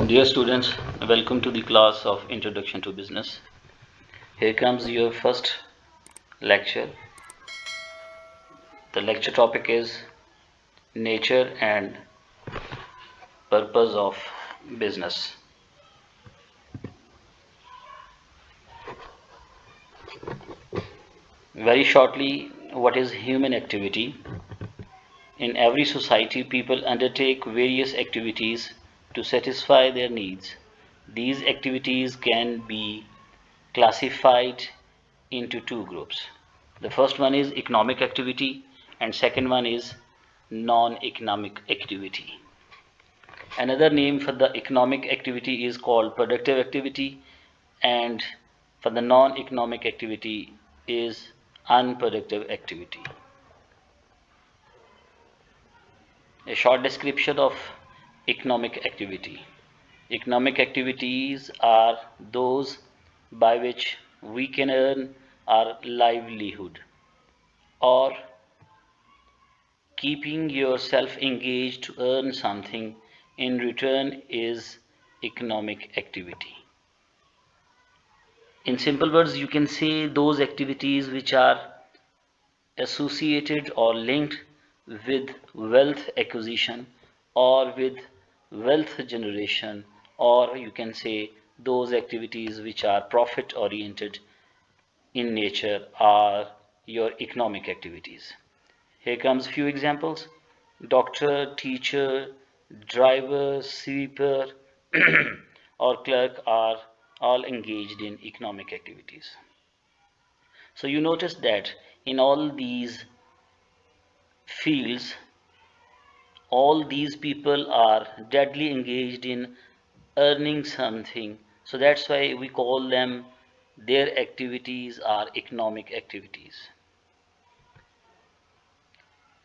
Dear students, welcome to the class of Introduction to Business. Here comes your first lecture. The lecture topic is Nature and Purpose of Business. Very shortly, what is human activity? In every society, people undertake various activities to satisfy their needs. These activities can be classified into two groups. The first one is economic activity and second one is non-economic activity. Another name for the economic activity is called productive activity, and for the non-economic activity is unproductive activity. A short description of economic activity. Economic activities are those by which we can earn our livelihood, or keeping yourself engaged to earn something in return is economic activity. In simple words, you can say those activities which are associated or linked with wealth acquisition or with wealth generation, or you can say those activities which are profit oriented in nature are your economic activities. Here comes few examples. Doctor, teacher, driver, sweeper or clerk are all engaged in economic activities. So you notice that in all these fields, all these people are deadly engaged in earning something. So that's why we call them, their activities are economic activities.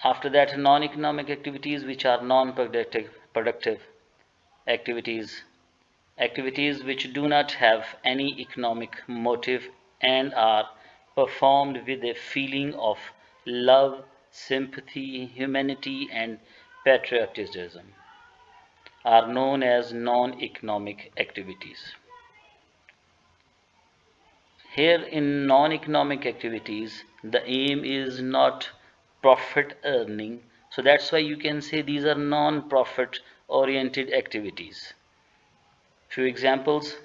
After that, non-economic activities, which are non-productive activities, activities which do not have any economic motive and are performed with a feeling of love, sympathy, humanity, and patriotism, are known as non-economic activities. Here in non-economic activities, the aim is not profit earning. So that's why you can say these are non-profit oriented activities. Few examples: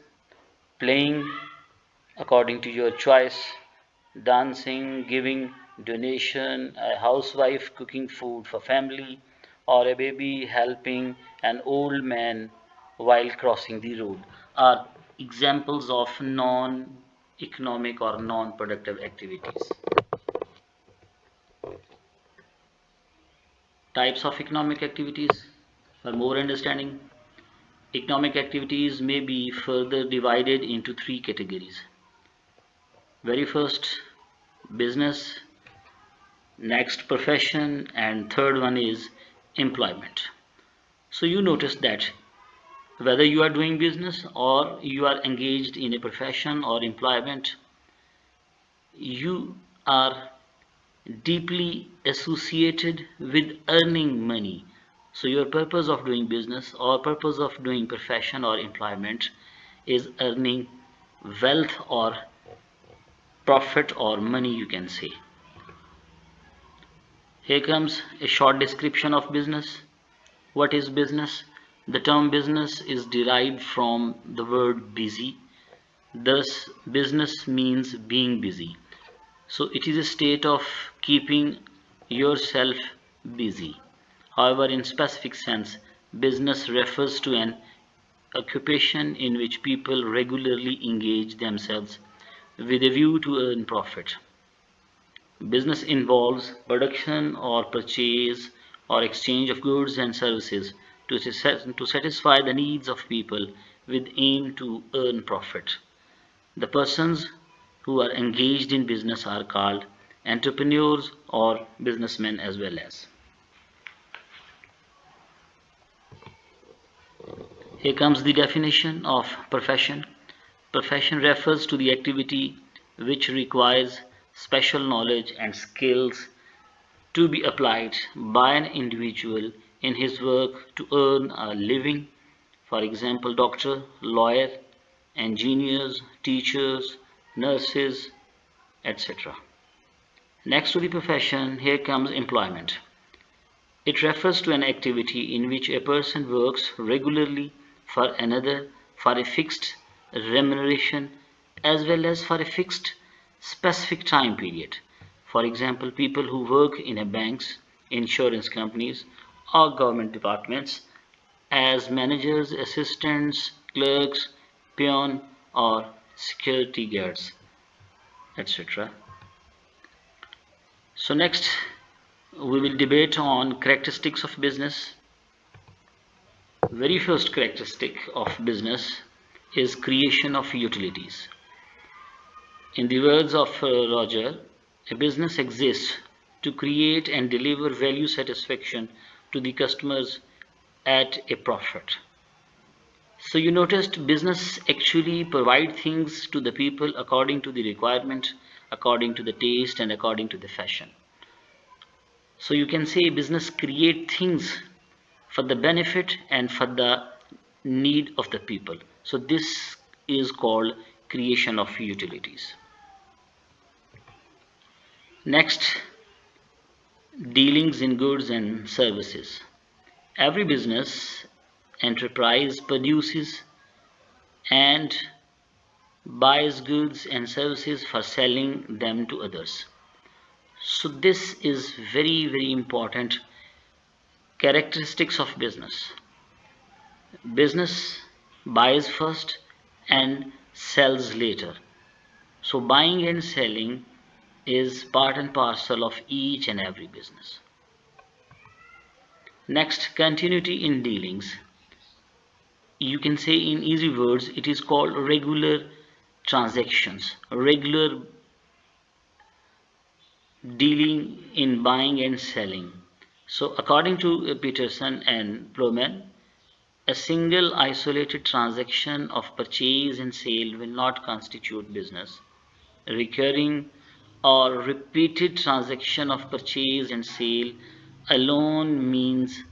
playing according to your choice, dancing, giving donation, a housewife cooking food for family, or a baby helping an old man while crossing the road are examples of non-economic or non-productive activities. Types of economic activities. For more understanding, economic activities may be further divided into three categories. Very first, business, next profession, and third one is employment. So you notice that whether you are doing business or you are engaged in a profession or employment, you are deeply associated with earning money. So your purpose of doing business or purpose of doing profession or employment is earning wealth or profit or money, you can say. Here comes a short description of business. What is business? The term business is derived from the word busy. Thus, business means being busy. So, it is a state of keeping yourself busy. However, in specific sense, business refers to an occupation in which people regularly engage themselves with a view to earn profit. Business involves production or purchase or exchange of goods and services to satisfy the needs of people with aim to earn profit. The persons who are engaged in business are called entrepreneurs or businessmen as well as. Here comes the definition of profession. Profession refers to the activity which requires special knowledge and skills to be applied by an individual in his work to earn a living. For example, doctor, lawyer, engineers, teachers, nurses, etc. Next to the profession, here comes employment. It refers to an activity in which a person works regularly for another for a fixed remuneration as well as for a fixed specific time period. For example, people who work in a banks, insurance companies, or government departments as managers, assistants, clerks, peon, or security guards, etc. So next we will debate on characteristics of business. Very first characteristic of business is creation of utilities. In the words of Roger, a business exists to create and deliver value satisfaction to the customers at a profit. So you noticed business actually provide things to the people according to the requirement, according to the taste and according to the fashion. So you can say business create things for the benefit and for the need of the people. So this is called creation of utilities. Next, dealings in goods and services. Every business enterprise produces and buys goods and services for selling them to others. So this is very important characteristics of business. Business buys first and sells later. So buying and selling is part and parcel of each and every business. Next, continuity in dealings. You can say in easy words, it is called regular transactions, regular dealing in buying and selling. So according to Peterson and Plowman, a single isolated transaction of purchase and sale will not constitute business. Recurring or repeated transaction of purchase and sale alone means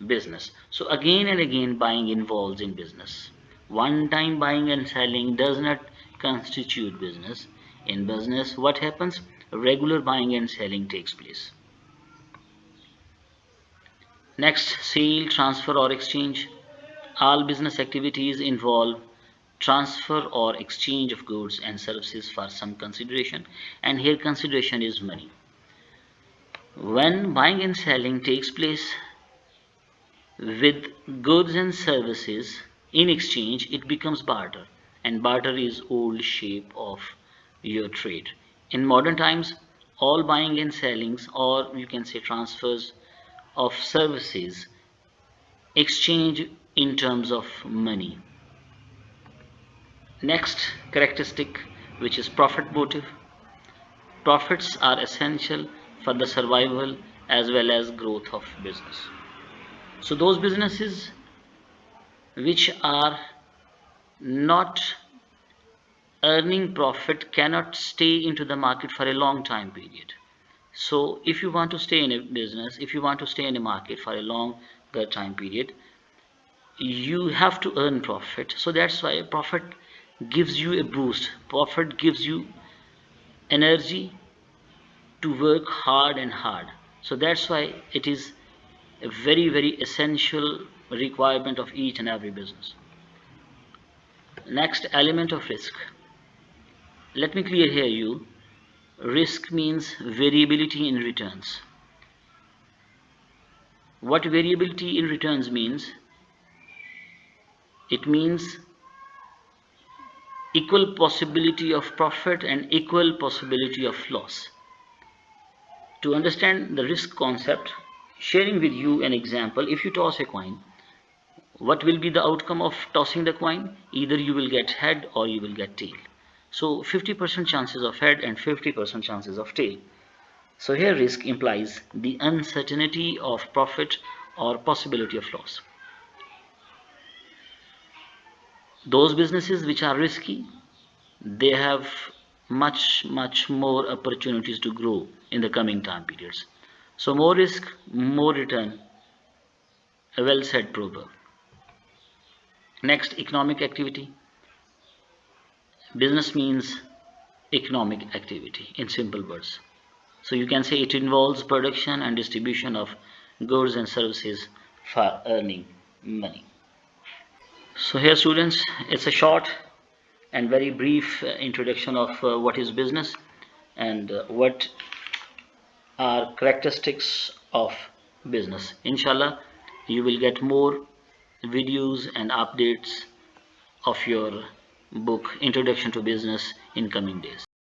business. So again and again buying involves in business. One time buying and selling does not constitute business. In business, what happens? Regular buying and selling takes place. Next, sale, transfer or exchange. All business activities involve transfer or exchange of goods and services for some consideration, and here consideration is money. When buying and selling takes place with goods and services in exchange, it becomes barter, and barter is old shape of your trade. In modern times, all buying and sellings, or you can say transfers of services, exchange in terms of money. Next characteristic, which is profit motive. Profits are essential for the survival as well as growth of business. So those businesses which are not earning profit cannot stay into the market for a long time period. So if you want to stay in a business, if you want to stay in a market for a longer time period, you have to earn profit. So that's why profit gives you a boost. Profit gives you energy to work hard and hard. So that's why it is a very essential requirement of each and every business. Next, element of risk. Let me clear here you. Risk means variability in returns. What variability in returns means? It means equal possibility of profit and equal possibility of loss. To understand the risk concept, sharing with you an example, if you toss a coin, what will be the outcome of tossing the coin? Either you will get head or you will get tail. So 50% chances of head and 50% chances of tail. So here risk implies the uncertainty of profit or possibility of loss. Those businesses which are risky, they have much more opportunities to grow in the coming time periods. So more risk, more return, a well said proverb. Next, economic activity. Business means economic activity in simple words. So you can say it involves production and distribution of goods and services for earning money. So here students, it's a short and very brief introduction of what is business and what are characteristics of business. Inshallah, you will get more videos and updates of your book Introduction to Business in coming days.